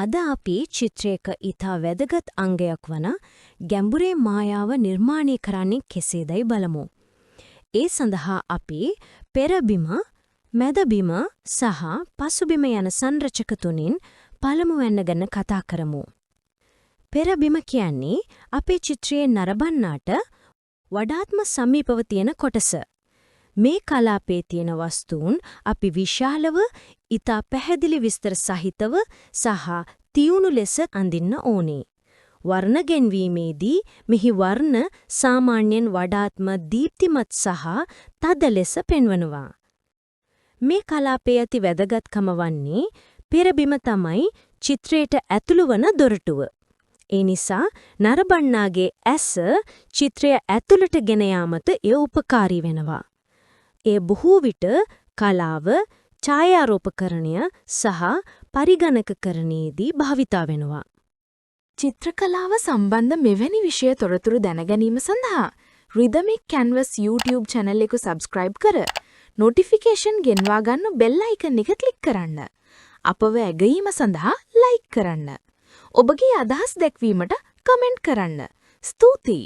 අද අපි චිත්‍රයක ඊතා වැදගත් අංගයක් වන ගැඹුරේ මායාව නිර්මාණය කරන්නේ කෙසේදයි බලමු. ඒ සඳහා අපි පෙරබිම, මැදබිම සහ පසුබිම යන සංරචක තුنين පළමුවෙන්න ගැන කතා කරමු. පෙරබිම කියන්නේ අපේ චිත්‍රයේ නරඹන්නාට වඩාත්ම සමීපව තියෙන කොටස. මේ කලාපයේ තියෙන වස්තුන් අපි විශාලව, ඊතා පැහැදිලි විස්තර සහිතව සහ තියුණු ලෙස අඳින්න ඕනේ. වර්ණ ගැන්වීමේදී මෙහි වර්ණ සාමාන්‍යයෙන් වඩාත්ම දීප්තිමත් සහ තද ලෙස පෙන්වනවා. මේ කලාපයේ ඇති වැදගත්කම වන්නේ පෙරබිම තමයි චිත්‍රයට ඇතුළු වන දොරටුව. ඒ නිසා නරඹන්නාගේ ඇස චිත්‍රය ඇතුළට ගෙන යාමට එය උපකාරී වෙනවා. ඒ බොහෝ විට කලාව, ඡායාරූපකරණය සහ පරිගණකකරණයේදී භාවිතා වෙනවා. චිත්‍රකලාව සම්බන්ධ මෙවැනි විෂය තොරතුරු දැනගැනීම සඳහා Rhythmic Canvas YouTube channel එක subscribe කර notification ගෙන්වා ගන්න bell icon එක click කරන්න. අපව ඇගයීම සඳහා like කරන්න. ඔබගේ අදහස් දැක්වීමට comment කරන්න. ස්තුතියි.